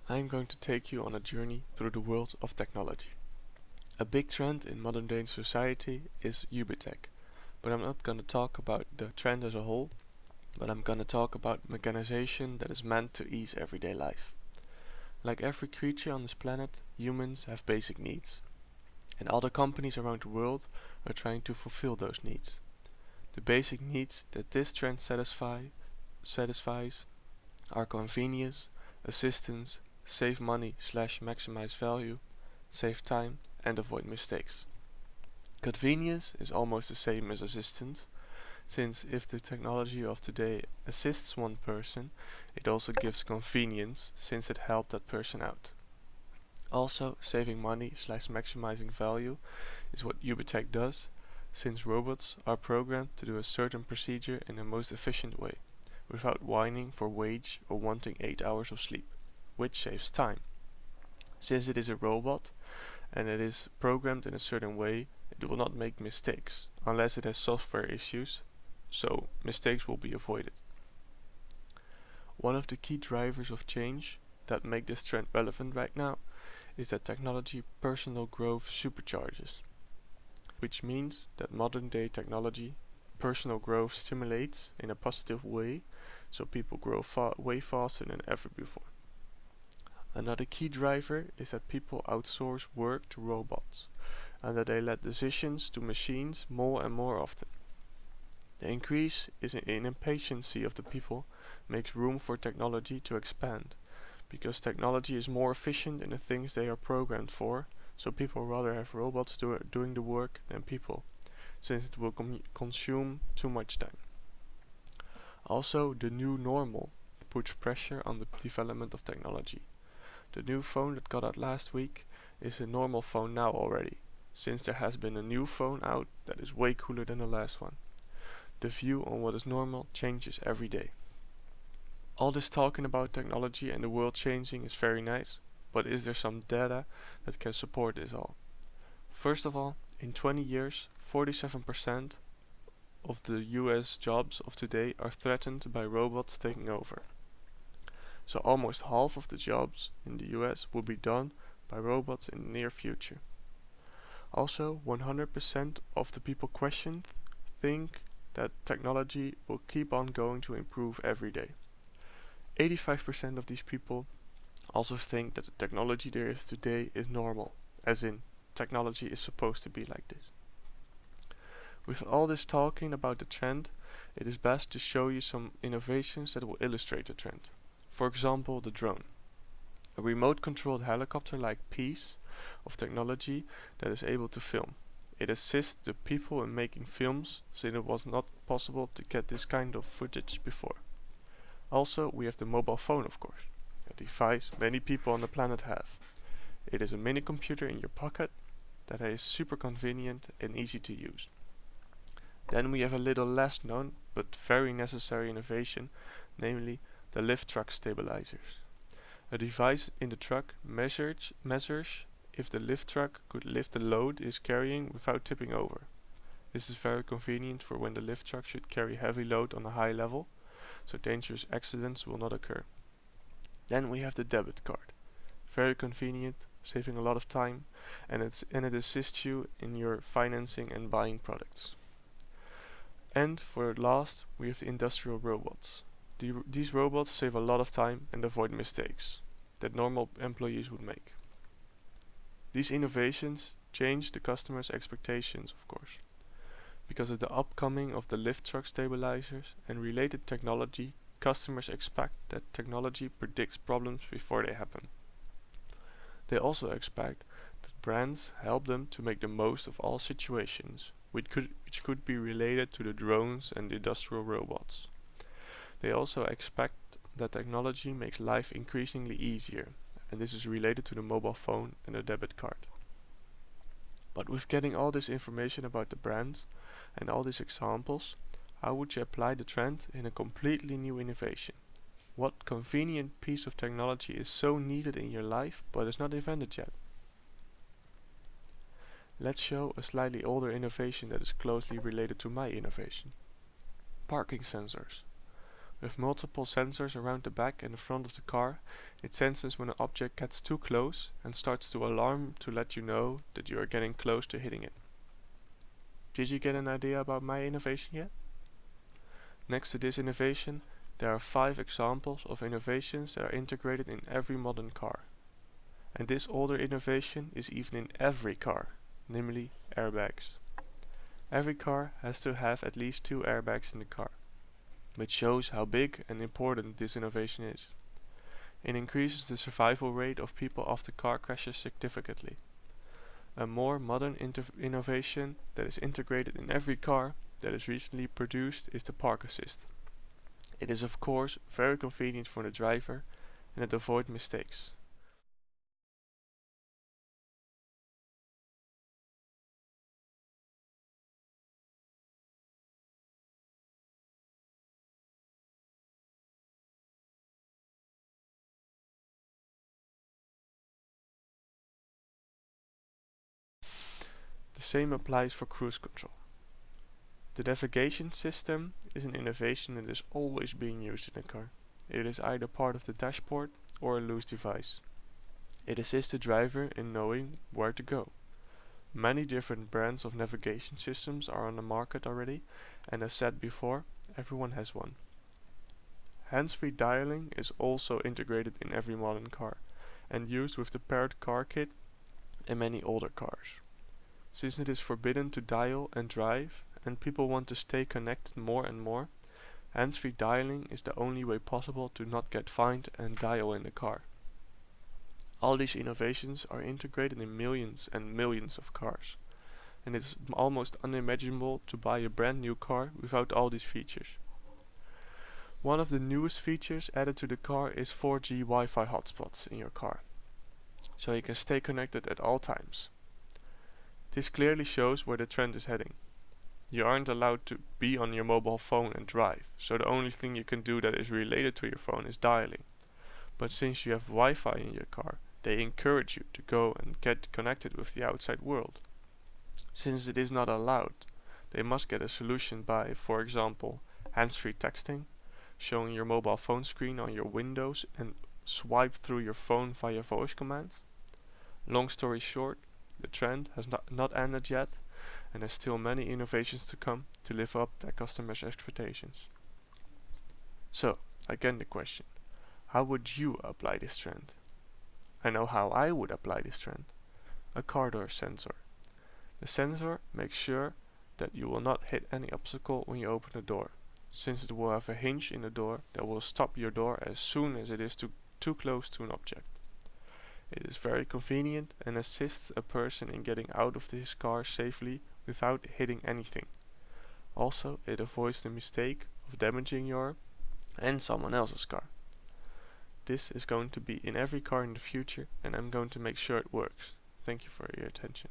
I am going to take you on a journey through the world of technology. A big trend in modern day society is Ubitech, but I'm not going to talk about the trend as a whole, but I'm going to talk about mechanization that is meant to ease everyday life. Like every creature on this planet, humans have basic needs, and all the companies around the world are trying to fulfill those needs. The basic needs that this trend satisfies are convenience, assistance, save money/maximize value, save time, and avoid mistakes. Convenience is almost the same as assistance, since if the technology of today assists one person, it also gives convenience since it helped that person out. Also, saving money/maximizing value is what Ubitech does, since robots are programmed to do a certain procedure in the most efficient way, without whining for wage or wanting 8 hours of sleep, which saves time. Since it is a robot and it is programmed in a certain way, it will not make mistakes, unless it has software issues, so mistakes will be avoided. One of the key drivers of change that make this trend relevant right now is that technology personal growth supercharges, which means that modern day technology personal growth stimulates in a positive way, so people grow way faster than ever before. Another key driver is that people outsource work to robots, and that they let decisions to machines more and more often. The increase in impatience of the people makes room for technology to expand, because technology is more efficient in the things they are programmed for, so people rather have robots doing the work than people, since it will consume too much time. Also, the new normal puts pressure on the development of technology. The new phone that got out last week is a normal phone now already, since there has been a new phone out that is way cooler than the last one. The view on what is normal changes every day. All this talking about technology and the world changing is very nice, but is there some data that can support this all? First of all, in 20 years, 47% of the US jobs of today are threatened by robots taking over. So almost half of the jobs in the US will be done by robots in the near future. Also, 100% of the people questioned think that technology will keep on going to improve every day. 85% of these people also think that the technology there is today is normal, as in, technology is supposed to be like this. With all this talking about the trend, it is best to show you some innovations that will illustrate the trend. For example, the drone. A remote-controlled helicopter-like piece of technology that is able to film. It assists the people in making films, since it was not possible to get this kind of footage before. Also, we have the mobile phone, of course, a device many people on the planet have. It is a mini computer in your pocket that is super convenient and easy to use. Then we have a little less known but very necessary innovation, namely the lift truck stabilizers. A device in the truck measures if the lift truck could lift the load it is carrying without tipping over. This is very convenient for when the lift truck should carry heavy load on a high level, so dangerous accidents will not occur. Then we have the debit card. Very convenient, saving a lot of time, and it assists you in your financing and buying products. And for last, we have the industrial robots. These robots save a lot of time and avoid mistakes that normal employees would make. These innovations change the customer's expectations, of course. Because of the upcoming of the lift truck stabilizers and related technology, customers expect that technology predicts problems before they happen. They also expect that brands help them to make the most of all situations, which could be related to the drones and the industrial robots. They also expect that technology makes life increasingly easier, and this is related to the mobile phone and the debit card. But with getting all this information about the brands and all these examples, how would you apply the trend in a completely new innovation? What convenient piece of technology is so needed in your life but is not invented yet? Let's show a slightly older innovation that is closely related to my innovation. Parking sensors. With multiple sensors around the back and the front of the car, it senses when an object gets too close and starts to alarm to let you know that you are getting close to hitting it. Did you get an idea about my innovation yet? Next to this innovation, there are 5 examples of innovations that are integrated in every modern car. And this older innovation is even in every car, namely airbags. Every car has to have at least 2 airbags in the car, which shows how big and important this innovation is. It increases the survival rate of people after car crashes significantly. A more modern innovation that is integrated in every car that is recently produced is the Park Assist. It is of course very convenient for the driver and it avoids mistakes. The same applies for cruise control. The navigation system is an innovation that is always being used in a car. It is either part of the dashboard or a loose device. It assists the driver in knowing where to go. Many different brands of navigation systems are on the market already, and as said before, everyone has one. Hands-free dialing is also integrated in every modern car and used with the paired car kit in many older cars. Since it is forbidden to dial and drive, and people want to stay connected more and more, hands-free dialing is the only way possible to not get fined and dial in the car. All these innovations are integrated in millions and millions of cars, and it is almost unimaginable to buy a brand new car without all these features. One of the newest features added to the car is 4G Wi-Fi hotspots in your car, so you can stay connected at all times. This clearly shows where the trend is heading. You aren't allowed to be on your mobile phone and drive, so the only thing you can do that is related to your phone is dialing. But since you have Wi-Fi in your car, they encourage you to go and get connected with the outside world. Since it is not allowed, they must get a solution by, for example, hands-free texting, showing your mobile phone screen on your windows and swipe through your phone via voice commands. Long story short, the trend has not ended yet, and there's still many innovations to come to live up to customers' expectations. So, again the question, how would you apply this trend? I know how I would apply this trend. A car door sensor. The sensor makes sure that you will not hit any obstacle when you open the door, since it will have a hinge in the door that will stop your door as soon as it is too close to an object. It is very convenient and assists a person in getting out of his car safely without hitting anything. Also, it avoids the mistake of damaging your and someone else's car. This is going to be in every car in the future, and I'm going to make sure it works. Thank you for your attention.